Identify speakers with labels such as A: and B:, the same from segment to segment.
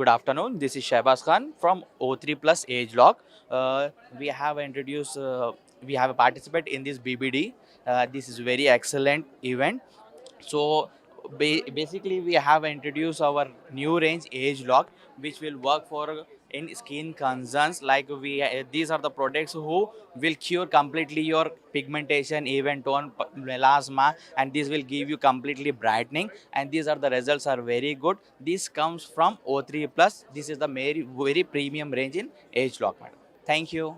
A: Good afternoon. This is Shahbaz Khan from O3 Plus Age Lock. We have introduced, we have a participant in this BBD. This is very excellent event. So basically, we have introduced our new range Age Lock, which will work for in skin concerns. Like these are the products who will cure completely your pigmentation, even tone, melasma, and this will give you completely brightening. And these are the results are very good. This comes from O3 Plus. This is the very premium range in Age Lock, madam. Thank you.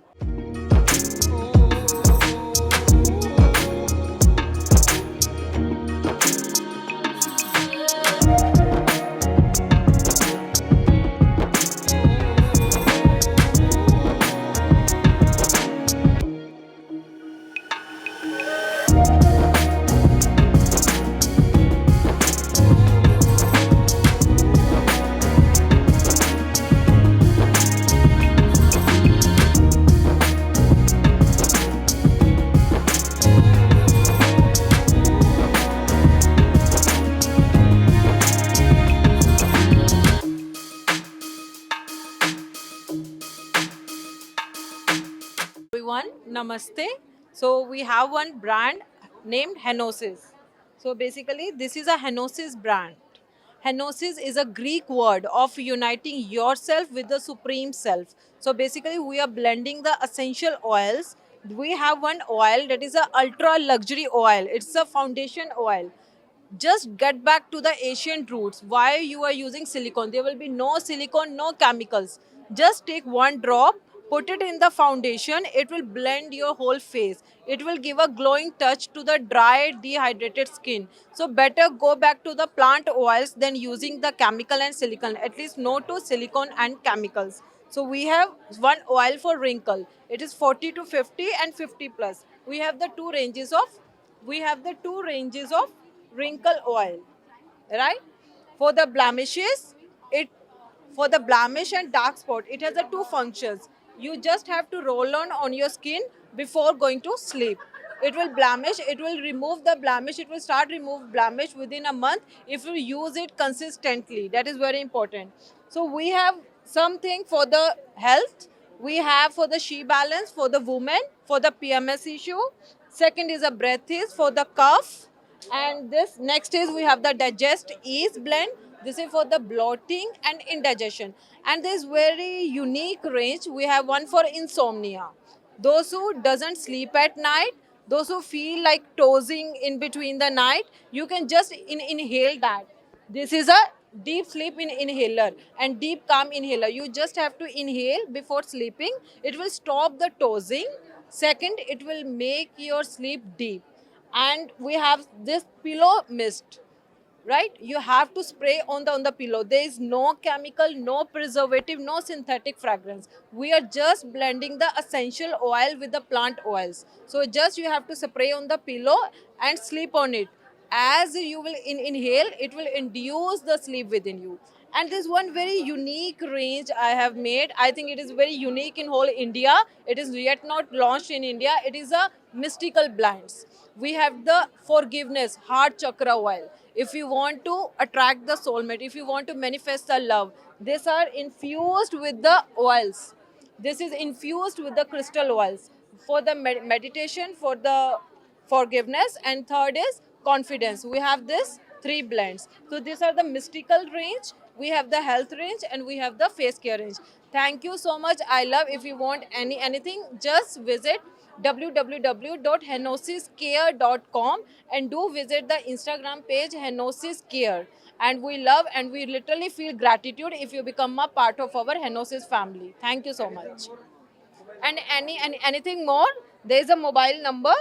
B: Everyone, namaste. So we have one brand named Henosis. So basically, this is a Henosis brand. Henosis is a Greek word of uniting yourself with the supreme self. So basically, we are blending the essential oils. We have one oil that is a ultra luxury oil. It's a foundation oil. Just get back to the ancient roots. Why you are using silicone? There will be no silicone, no chemicals. Just take one drop, put it in the foundation. It will blend your whole face. It will give a glowing touch to the dry, dehydrated skin. So better go back to the plant oils than using the chemical and silicone. At least no to silicone and chemicals. So we have one oil for wrinkle. It is 40 to 50 and 50 plus. We have the two ranges of wrinkle oil, right? For the blemishes, it for the blemish and dark spot, it has a two functions. You just have to roll on your skin before going to sleep. It will blemish, it will remove the blemish, it will start remove blemish within a month if you use it consistently. That is very important. So we have something for the health. We have for the she balance for the woman for the PMS issue. Second is a breath is for the cough, and this next is we have the digest ease blend. This is for the bloating and indigestion. And this very unique range, we have one for insomnia. Those who doesn't sleep at night, those who feel like tossing in between the night, you can just inhale that. This is a deep sleep inhaler and deep calm inhaler. You just have to inhale before sleeping. It will stop the tossing. Second, it will make your sleep deep. And we have this pillow mist, right? You have to spray on the pillow. There is no chemical, no preservative, no synthetic fragrance. We are just blending the essential oil with the plant oils. So just you have to spray on the pillow and sleep on it. As you will inhale, it will induce the sleep within you. And there's one very unique range I have made. I think it is very unique in whole India. It is yet not launched in India. It is a mystical blends. We have the forgiveness heart chakra oil. If you want to attract the soulmate, if you want to manifest the love, these are infused with the oils. This is infused with the crystal oils for the meditation, for the forgiveness, and third is confidence. We have this three blends. So these are the mystical range, we have the health range, and we have the face care range. Thank you so much. I love, if you want anything, just visit www.henosiscare.com and do visit the Instagram page Henosis Care. And we love and we literally feel gratitude if you become a part of our Henosis family. Thank you so much. And anything more, there is a mobile number.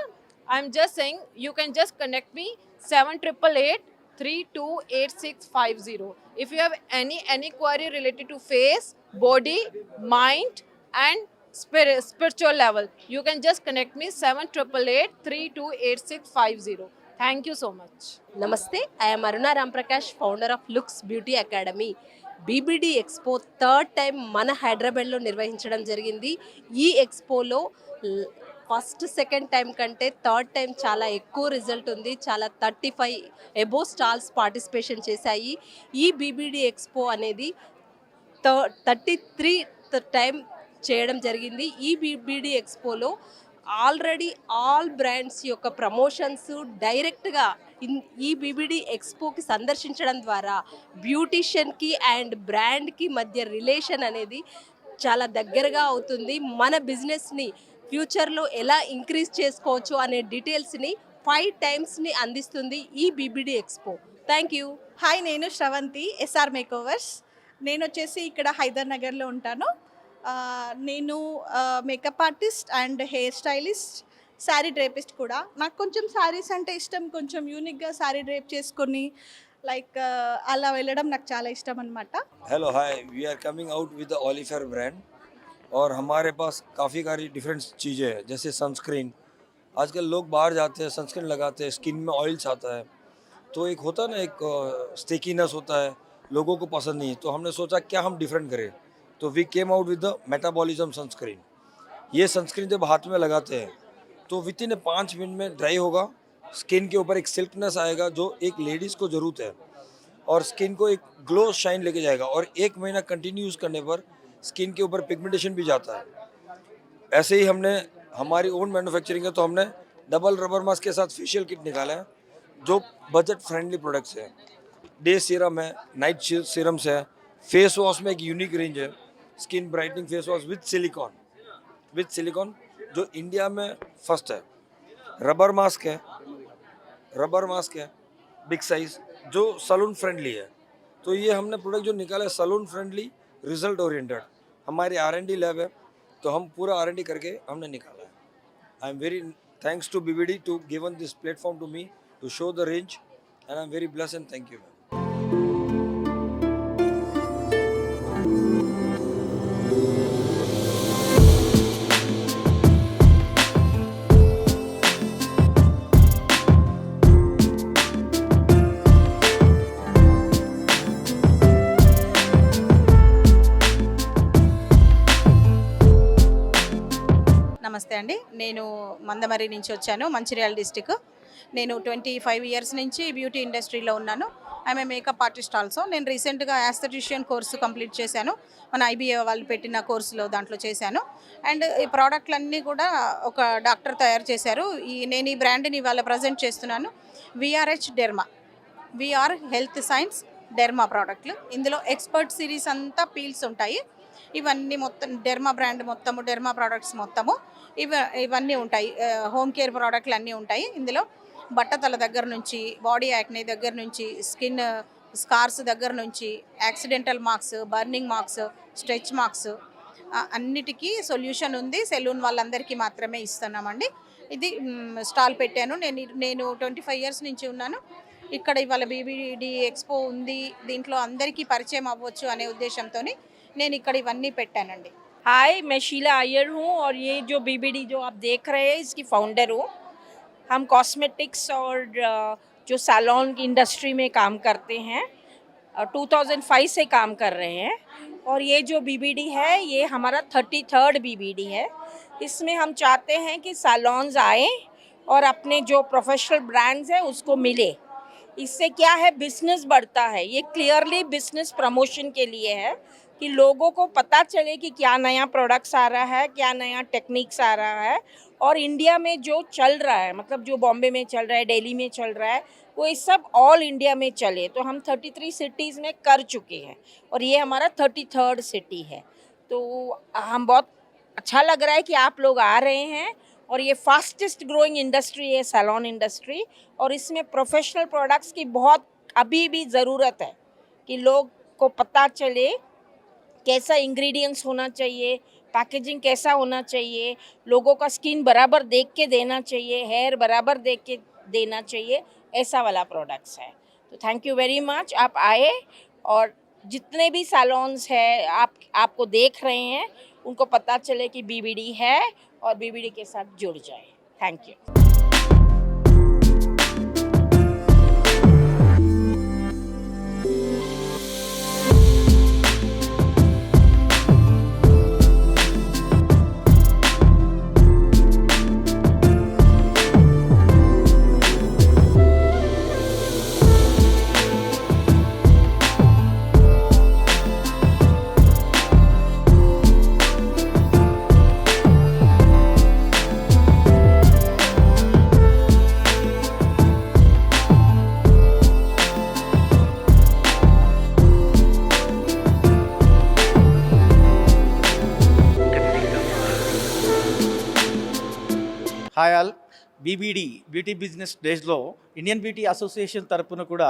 B: I'm just saying you can just connect me 7888 328650. If you have any query related to face, body, mind, and spiritual level, you can just connect me 7888 328650. Thank you so much.
C: Namaste, I am Aruna Ramprakash, founder of Lux Beauty Academy. BBD expo third time మన హైదరాబాద్లో నిర్వహించడం జరిగింది. ఈ ఎక్స్పోలో first second time కంటే third time చాలా ఎక్కువ result ఉంది. చాలా 35 ఎబో స్టాల్స్ పార్టిసిపేషన్ చేశాయి. ఈ బీబీడీ ఎక్స్పో అనేది 33 టైం చేయడం జరిగింది. ఈ బీబీడీ ఎక్స్పోలో ఆల్రెడీ ఆల్ బ్రాండ్స్ యొక్క ప్రమోషన్స్ డైరెక్ట్గా ఈ బీబీడీ ఎక్స్పోకి సందర్శించడం ద్వారా బ్యూటీషియన్కి అండ్ బ్రాండ్కి మధ్య రిలేషన్ అనేది చాలా దగ్గరగా అవుతుంది. మన బిజినెస్ని ఫ్యూచర్లో ఎలా ఇంక్రీజ్ చేసుకోవచ్చు అనే డీటెయిల్స్ని 5 టైమ్స్ని అందిస్తుంది ఈ BBD expo. Thank you.
D: Hi, నేను శ్రవంతి, ఎస్ఆర్ మేకోవర్స్. నేను వచ్చేసి ఇక్కడ హైదర్ నగర్లో ఉంటాను. నేను makeup artist and hair stylist, sari డ్రేపిస్ట్ కూడా. నాకు కొంచెం శారీస్ అంటే ఇష్టం, కొంచెం యూనిక్గా శారీ డ్రేప్ చేసుకొని లైక్ అలా వెళ్ళడం నాకు చాలా ఇష్టం అనమాట.
E: Hello hi, we are coming out with the Olifair brand और हमारे पास काफ़ी सारी डिफरेंट चीज़ें हैं, जैसे सनस्क्रीन. आजकल लोग बाहर जाते हैं, सनस्क्रीन लगाते हैं, स्किन में ऑयल्स आता है, तो एक होता है ना, एक स्टिकीनेस होता है, लोगों को पसंद नहीं है. तो हमने सोचा क्या हम डिफरेंट करें, तो we came out with the metabolism sunscreen. ये सनस्क्रीन जब हाथ में लगाते हैं तो विद इन 5 मिनट में ड्राई होगा, स्किन के ऊपर एक सिल्कनेस आएगा जो एक लेडीज़ को ज़रूरत है, और स्किन को एक ग्लो शाइन लेके जाएगा. और 1 महीना कंटिन्यू यूज़ करने पर स्किन के ऊपर पिगमेंटेशन भी जाता है. ऐसे ही हमने हमारी ओन मैन्युफैक्चरिंग है, तो हमने डबल रबर मास्क के साथ फेशियल किट निकाला है जो बजट फ्रेंडली प्रोडक्ट्स है. डे सीरम है, नाइट सीरम्स है, फेस वॉश में एक यूनिक रेंज है, skin brightening face wash with silicon जो इंडिया में फर्स्ट है. रबर मास्क है बिग साइज जो सलून फ्रेंडली है. तो ये हमने प्रोडक्ट जो निकाला है सलून फ्रेंडली, रिजल्ट ओरिएंटेड. हमारी R&D लैब है, तो हम पूरा R&D करके हमने निकाला है. I am very thanks to BBD to given this platform to me to show the range, and I am very blessed and thank you.
D: నమస్తే అండి, నేను మందమరి నుంచి వచ్చాను, మంచిర్యాల డిస్టిక్. నేను 25 ఇయర్స్ నుంచి బ్యూటీ ఇండస్ట్రీలో ఉన్నాను. I'm a makeup artist also. నేను రీసెంట్గా యాస్థెటిషియన్ కోర్సు కంప్లీట్ చేశాను, మన IBA వాళ్ళు పెట్టిన కోర్సులో దాంట్లో చేశాను. అండ్ ఈ ప్రోడక్ట్లన్నీ కూడా ఒక డాక్టర్ తయారు చేశారు. నేను ఈ బ్రాండ్ని ఇవాళ ప్రజెంట్ చేస్తున్నాను. VRH derma, VR health science derma ప్రోడక్ట్లు. ఇందులో ఎక్స్పర్ట్ సిరీస్ అంతా పీల్స్ ఉంటాయి. ఇవన్నీ మొత్తం డెర్మా బ్రాండ్ మొత్తము, డెర్మా ప్రోడక్ట్స్ మొత్తము ఇవన్నీ ఉంటాయి. హోమ్ కేర్ ప్రోడక్ట్లు అన్నీ ఉంటాయి ఇందులో. బట్టతల దగ్గర నుంచి, బాడీ యాక్నే దగ్గర నుంచి, స్కిన్ స్కార్స్ దగ్గర నుంచి, accidental marks, burning marks, stretch marks అన్నిటికీ సొల్యూషన్ ఉంది. సెలూన్ వాళ్ళందరికీ మాత్రమే ఇస్తున్నామండి. ఇది స్టాల్ పెట్టాను. నేను 25 ఇయర్స్ నుంచి ఉన్నాను ఇక్కడ. ఇవాళ BBD ఎక్స్పో ఉంది, దీంట్లో అందరికీ పరిచయం అవ్వచ్చు అనే ఉద్దేశంతో నేను ఇక్కడ ఇవన్నీ పెట్టానండి.
F: हाय, मैं शीला अय्यर हूँ और ये जो BBD जो आप देख रहे हैं इसकी फाउंडर हूँ. हम कॉस्मेटिक्स और जो सैलून की इंडस्ट्री में काम करते हैं, 2005 से काम कर रहे हैं. और ये जो BBD है ये हमारा 33rd BBD है. इसमें हम चाहते हैं कि सैलून्स आए और अपने जो प्रोफेशनल ब्रांड्स हैं उसको मिले. इससे क्या है, बिजनेस बढ़ता है. ये क्लियरली बिजनेस प्रमोशन के लिए है कि लोगों को पता चले कि क्या नया प्रोडक्ट्स आ रहा है, क्या नया टेक्निक्स आ रहा है. और इंडिया में जो चल रहा है, मतलब जो बॉम्बे में चल रहा है, दिल्ली में चल रहा है, वो ये सब ऑल इंडिया में चले. तो हम 33 सिटीज़ में कर चुके हैं और ये हमारा 33rd सिटी है. तो हम बहुत अच्छा लग रहा है कि आप लोग आ रहे हैं. और ये फास्टेस्ट ग्रोइंग इंडस्ट्री है सैलून इंडस्ट्री, और इसमें प्रोफेशनल प्रोडक्ट्स की बहुत अभी भी ज़रूरत है कि लोग को पता चले कैसा इंग्रेडिएंट्स होना चाहिए, पैकेजिंग कैसा होना चाहिए, लोगों का स्किन बराबर देख के देना चाहिए, हेयर बराबर देख के देना चाहिए, ऐसा वाला प्रोडक्ट्स है. तो थैंक यू वेरी मच. आप आए और जितने भी सैलून्स है आपको देख रहे हैं उनको पता चले कि BBD है और BBD के साथ जुड़ जाए. Thank you.
G: Hi all. BBD beauty business డేస్లో ఇండియన్ బ్యూటీ అసోసియేషన్ తరపున కూడా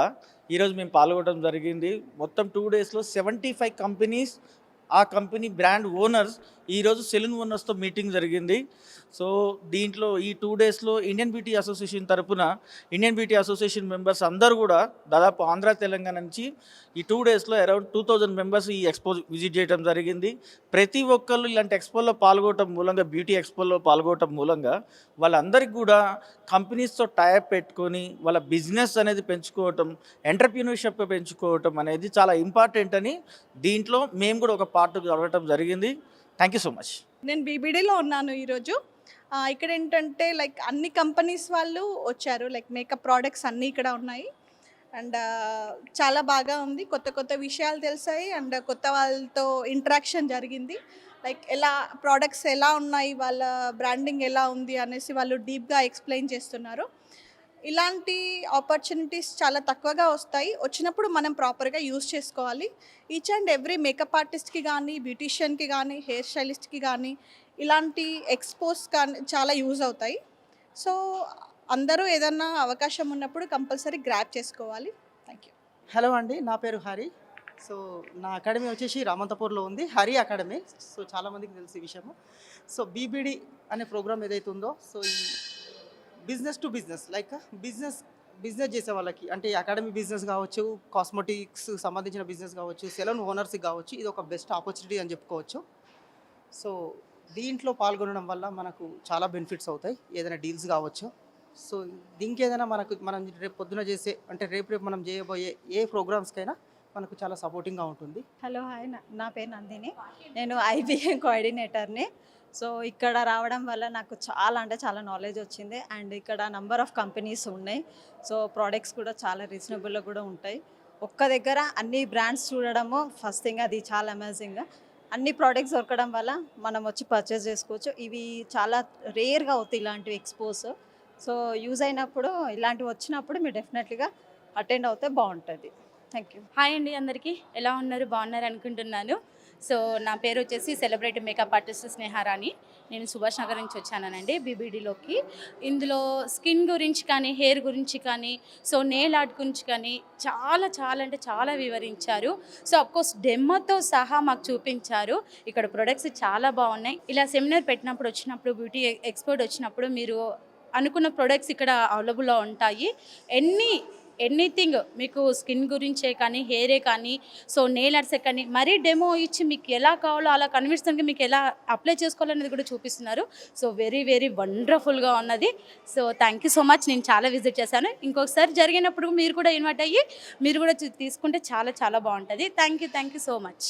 G: ఈరోజు మేము పాల్గొనడం జరిగింది. మొత్తం 2 డేస్లో 75 కంపెనీస్, ఆ కంపెనీ బ్రాండ్ ఓనర్స్, ఈరోజు సెలూన్ ఓనర్స్తో మీటింగ్ జరిగింది. సో దీంట్లో ఈ 2 డేస్లో ఇండియన్ బ్యూటీ అసోసియేషన్ తరపున ఇండియన్ బ్యూటీ అసోసియేషన్ మెంబర్స్ అందరూ కూడా దాదాపు ఆంధ్ర తెలంగాణ నుంచి ఈ 2 డేస్లో అరౌండ్ 2000 మెంబర్స్ ఈ ఎక్స్పో విజిట్ చేయడం జరిగింది. ప్రతి ఒక్కళ్ళు ఇలాంటి ఎక్స్పోలో పాల్గొనడం మూలంగా, బ్యూటీ ఎక్స్పోలో పాల్గొనడం మూలంగా వాళ్ళందరికీ కూడా కంపెనీస్తో టైప్ పెట్టుకొని వాళ్ళ బిజినెస్ అనేది పెంచుకోవటం, ఎంటర్ప్రీనర్షిప్ పెంచుకోవటం అనేది చాలా ఇంపార్టెంట్ అని దీంట్లో మేము కూడా ఒక పార్ట్ అవ్వటం జరిగింది. Thank you so much.
H: నేను బీబీడీలో ఉన్నాను ఈరోజు. ఇక్కడ ఏంటంటే లైక్ అన్ని కంపెనీస్ వాళ్ళు వచ్చారు, లైక్ మేకప్ ప్రోడక్ట్స్ అన్నీ ఇక్కడ ఉన్నాయి. అండ్ చాలా బాగా ఉంది, కొత్త కొత్త విషయాలు తెలిసాయి. అండ్ కొత్త వాళ్ళతో ఇంటరాక్షన్ జరిగింది. లైక్ ఎలా ప్రోడక్ట్స్ ఎలా ఉన్నాయి, వాళ్ళ బ్రాండింగ్ ఎలా ఉంది అనేసి వాళ్ళు డీప్గా ఎక్స్ప్లెయిన్ చేస్తున్నారు. ఇలాంటి ఆపర్చునిటీస్ చాలా తక్కువగా వస్తాయి, వచ్చినప్పుడు మనం ప్రాపర్గా యూజ్ చేసుకోవాలి. ఈచ్ అండ్ ఎవ్రీ మేకప్ ఆర్టిస్ట్కి కానీ, బ్యూటీషియన్కి కానీ, హెయిర్ స్టైలిస్ట్కి కానీ ఇలాంటి ఎక్స్పోస్ కానీ చాలా యూజ్ అవుతాయి. సో అందరూ ఏదన్నా అవకాశం ఉన్నప్పుడు కంపల్సరీ గ్రాప్ చేసుకోవాలి. Thank you.
I: హలో అండి, నా పేరు హరి. సో నా అకాడమీ వచ్చేసి రామంతపూర్లో ఉంది, హరి అకాడమీ. సో చాలామందికి తెలిసి ఈ విషయము. సో బీబీడీ అనే ప్రోగ్రామ్ ఏదైతే ఉందో, సో ఈ business to business, like business చేసే వాళ్ళకి, అంటే అకాడమీ బిజినెస్ కావచ్చు, కాస్మెటిక్స్ సంబంధించిన బిజినెస్ కావచ్చు, సెలూన్ ఓనర్స్కి కావచ్చు, ఇది ఒక బెస్ట్ ఆపర్చునిటీ అని చెప్పుకోవచ్చు. సో దీంట్లో పాల్గొనడం వల్ల మనకు చాలా బెనిఫిట్స్ అవుతాయి, ఏదైనా డీల్స్ కావచ్చు. సో దీనికి ఏదైనా మనం రేపు పొద్దున చేసే, అంటే రేపు మనం చేయబోయే ఏ ప్రోగ్రామ్స్కైనా మనకు చాలా సపోర్టింగ్గా ఉంటుంది.
J: హలో హాయ్, నా పేరు నందిని, నేను ఐబీఎం కోఆర్డినేటర్ని. సో ఇక్కడ రావడం వల్ల నాకు చాలా అంటే చాలా నాలెడ్జ్ వచ్చింది. అండ్ ఇక్కడ నంబర్ ఆఫ్ కంపెనీస్ ఉన్నాయి. సో ప్రోడక్ట్స్ కూడా చాలా రీజనబుల్గా కూడా ఉంటాయి. ఒక్క దగ్గర అన్ని బ్రాండ్స్ చూడడము ఫస్ట్ థింగ్, అది చాలా అమేజింగ్. అన్ని ప్రోడక్ట్స్ దొరకడం వల్ల మనం వచ్చి పర్చేస్ చేసుకోవచ్చు. ఇవి చాలా రేర్గా అవుతాయి ఇలాంటివి ఎక్స్పోస్. సో యూజ్ అయినప్పుడు, ఇలాంటివి వచ్చినప్పుడు మీరు డెఫినెట్లీగా అటెండ్ అవుతే బాగుంటుంది. Thank you.
K: హాయ్ అండి, అందరికీ ఎలా ఉన్నారు? బాగున్నారు అనుకుంటున్నాను. సో నా పేరు వచ్చేసి సెలబ్రిటీ మేకప్ ఆర్టిస్ట్ స్నేహారాణి. నేను సుభాష్ నగర్ నుంచి వచ్చానండి బీబీడీలోకి. ఇందులో స్కిన్ గురించి కానీ, హెయిర్ గురించి కానీ, సో నెయిల్ ఆర్ట్ గురించి కానీ చాలా చాలా అంటే చాలా వివరించారు. సో అఫ్కోర్స్ డెమోతో సహా మాకు చూపించారు. ఇక్కడ ప్రొడక్ట్స్ చాలా బాగున్నాయి. ఇలా సెమినార్ పెట్టినప్పుడు, వచ్చినప్పుడు, బ్యూటీ ఎక్స్పర్ట్ వచ్చినప్పుడు మీరు అనుకున్న ప్రొడక్ట్స్ ఇక్కడ అవైలబుల్లో ఉంటాయి. ఎనీథింగ్ మీకు స్కిన్ గురించే కానీ, హెయిరే కానీ, సో నెయిల్ ఆర్ట్సే కానీ, మరీ డెమో ఇచ్చి మీకు ఎలా కావాలో అలా కన్విన్స్గా మీకు ఎలా అప్లై చేసుకోవాలనేది కూడా చూపిస్తున్నారు. సో వెరీ వెరీ వండర్ఫుల్గా ఉన్నది. So thank you so much. నేను చాలా విజిట్ చేశాను. ఇంకొకసారి జరిగినప్పుడు మీరు కూడా ఇన్వైట్ అయ్యి మీరు కూడా తీసుకుంటే చాలా చాలా బాగుంటుంది. Thank you so much.